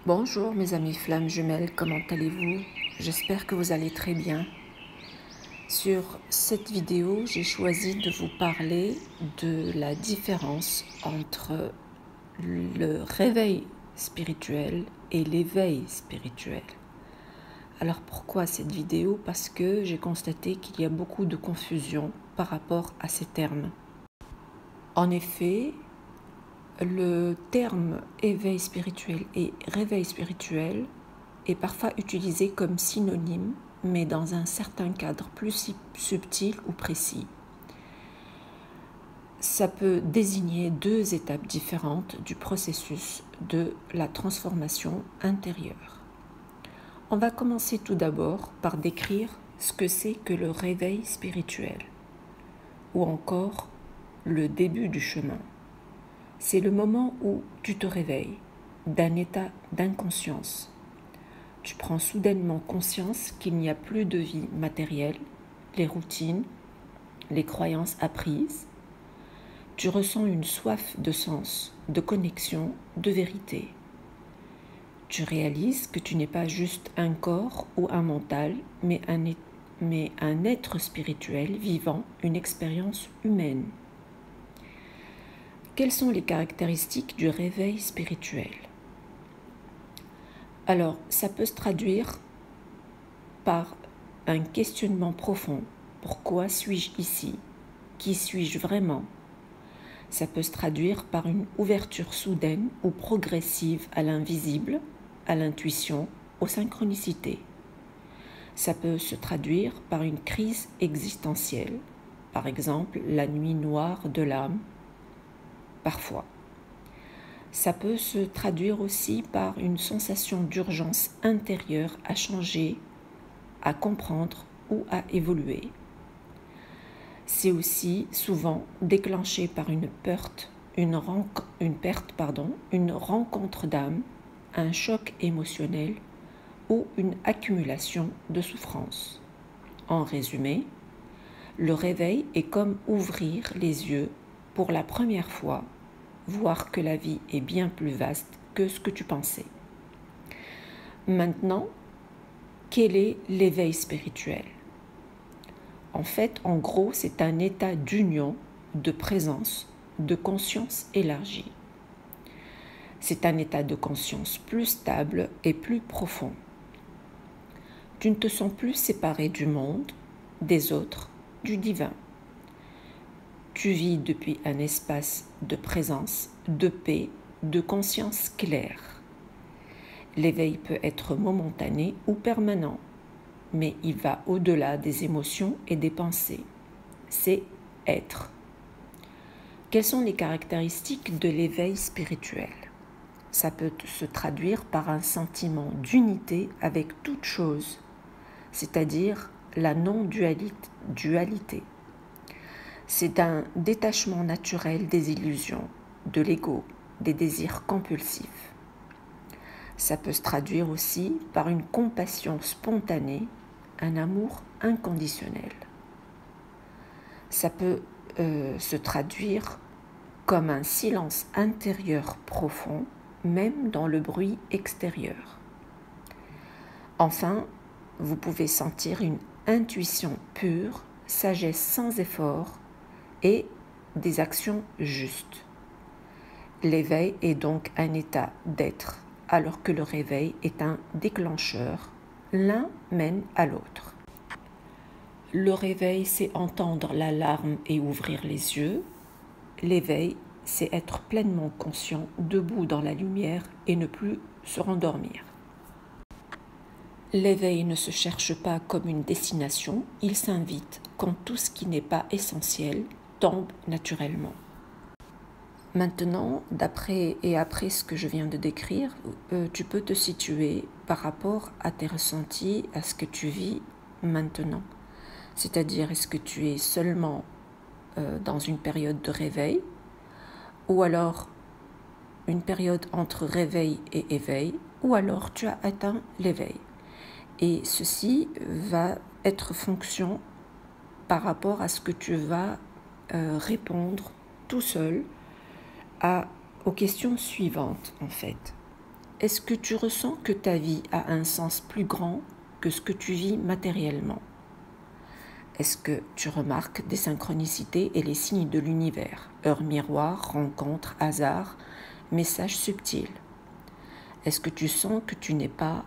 Bonjour mes amis flammes jumelles, comment allez-vous? J'espère que vous allez très bien. Sur cette vidéo, j'ai choisi de vous parler de la différence entre le réveil spirituel et l'éveil spirituel. Alors pourquoi cette vidéo? Parce que j'ai constaté qu'il y a beaucoup de confusion par rapport à ces termes. En effet, le terme éveil spirituel et réveil spirituel est parfois utilisé comme synonyme, mais dans un certain cadre plus subtil ou précis. Ça peut désigner deux étapes différentes du processus de la transformation intérieure. On va commencer tout d'abord par décrire ce que c'est que le réveil spirituel, ou encore le début du chemin. C'est le moment où tu te réveilles d'un état d'inconscience. Tu prends soudainement conscience qu'il n'y a plus de vie matérielle, les routines, les croyances apprises. Tu ressens une soif de sens, de connexion, de vérité. Tu réalises que tu n'es pas juste un corps ou un mental, mais un être spirituel vivant une expérience humaine. Quelles sont les caractéristiques du réveil spirituel? Alors, ça peut se traduire par un questionnement profond. Pourquoi suis-je ici? Qui suis-je vraiment? Ça peut se traduire par une ouverture soudaine ou progressive à l'invisible, à l'intuition, aux synchronicités. Ça peut se traduire par une crise existentielle, par exemple la nuit noire de l'âme, parfois. Ça peut se traduire aussi par une sensation d'urgence intérieure à changer, à comprendre ou à évoluer. C'est aussi souvent déclenché par une perte, une rencontre d'âme, un choc émotionnel ou une accumulation de souffrances. En résumé, le réveil est comme ouvrir les yeux pour la première fois, voir que la vie est bien plus vaste que ce que tu pensais. Maintenant, quel est l'éveil spirituel? En fait, en gros, c'est un état d'union, de présence, de conscience élargie. C'est un état de conscience plus stable et plus profond. Tu ne te sens plus séparé du monde, des autres, du divin. Tu vis depuis un espace de présence, de paix, de conscience claire. L'éveil peut être momentané ou permanent, mais il va au-delà des émotions et des pensées. C'est être. Quelles sont les caractéristiques de l'éveil spirituel? Ça peut se traduire par un sentiment d'unité avec toute chose, c'est-à-dire la non-dualité. C'est un détachement naturel des illusions, de l'ego, des désirs compulsifs. Ça peut se traduire aussi par une compassion spontanée, un amour inconditionnel. Ça peut se traduire comme un silence intérieur profond, même dans le bruit extérieur. Enfin, vous pouvez sentir une intuition pure, sagesse sans effort et des actions justes. L'éveil est donc un état d'être, alors que le réveil est un déclencheur. L'un mène à l'autre. Le réveil, c'est entendre l'alarme et ouvrir les yeux. L'éveil, c'est être pleinement conscient, debout dans la lumière et ne plus se rendormir. L'éveil ne se cherche pas comme une destination, il s'invite quand tout ce qui n'est pas essentiel tombe naturellement. Maintenant, après ce que je viens de décrire, tu peux te situer par rapport à tes ressentis, à ce que tu vis maintenant. C'est-à-dire, est-ce que tu es seulement dans une période de réveil, ou alors une période entre réveil et éveil, ou alors tu as atteint l'éveil. Et ceci va être fonction par rapport à ce que tu vas répondre tout seul aux questions suivantes en fait. Est-ce que tu ressens que ta vie a un sens plus grand que ce que tu vis matériellement? Est-ce que tu remarques des synchronicités et les signes de l'univers, heures miroirs, rencontres, hasards, messages subtils? Est-ce que tu sens que tu n'es pas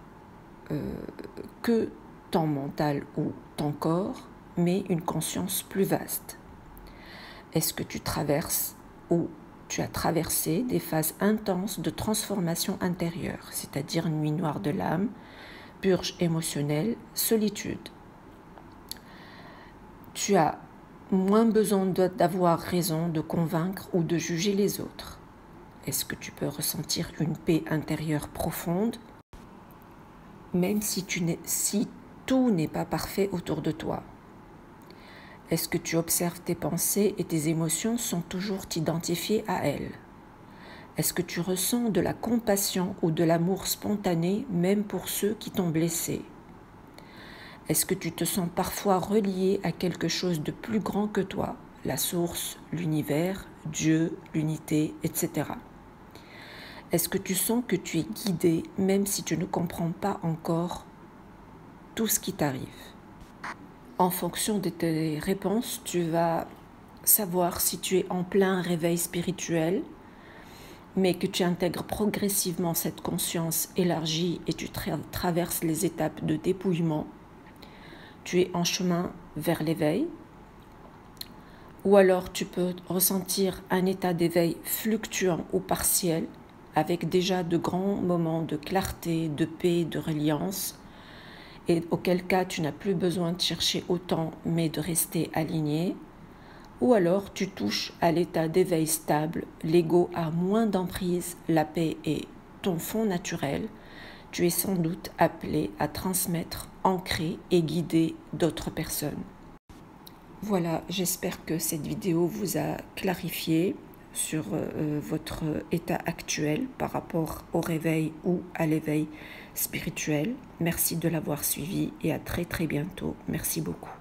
que ton mental ou ton corps, mais une conscience plus vaste? Est-ce que tu traverses ou tu as traversé des phases intenses de transformation intérieure, c'est-à-dire nuit noire de l'âme, purge émotionnelle, solitude? Tu as moins besoin d'avoir raison de convaincre ou de juger les autres. Est-ce que tu peux ressentir une paix intérieure profonde, même si tout n'est pas parfait autour de toi? Est-ce que tu observes tes pensées et tes émotions sont toujours identifiées à elles? Est-ce que tu ressens de la compassion ou de l'amour spontané même pour ceux qui t'ont blessé? Est-ce que tu te sens parfois relié à quelque chose de plus grand que toi, la source, l'univers, Dieu, l'unité, etc.? Est-ce que tu sens que tu es guidé même si tu ne comprends pas encore tout ce qui t'arrive? En fonction de tes réponses, tu vas savoir si tu es en plein réveil spirituel, mais que tu intègres progressivement cette conscience élargie et tu traverses les étapes de dépouillement. Tu es en chemin vers l'éveil, ou alors tu peux ressentir un état d'éveil fluctuant ou partiel, avec déjà de grands moments de clarté, de paix, de reliance, et auquel cas tu n'as plus besoin de chercher autant, mais de rester aligné. Ou alors tu touches à l'état d'éveil stable, l'ego a moins d'emprise, la paix est ton fond naturel. Tu es sans doute appelé à transmettre, ancrer et guider d'autres personnes. Voilà, j'espère que cette vidéo vous a clarifié sur votre état actuel par rapport au réveil ou à l'éveil spirituel. Merci de l'avoir suivi et à très très bientôt. Merci beaucoup.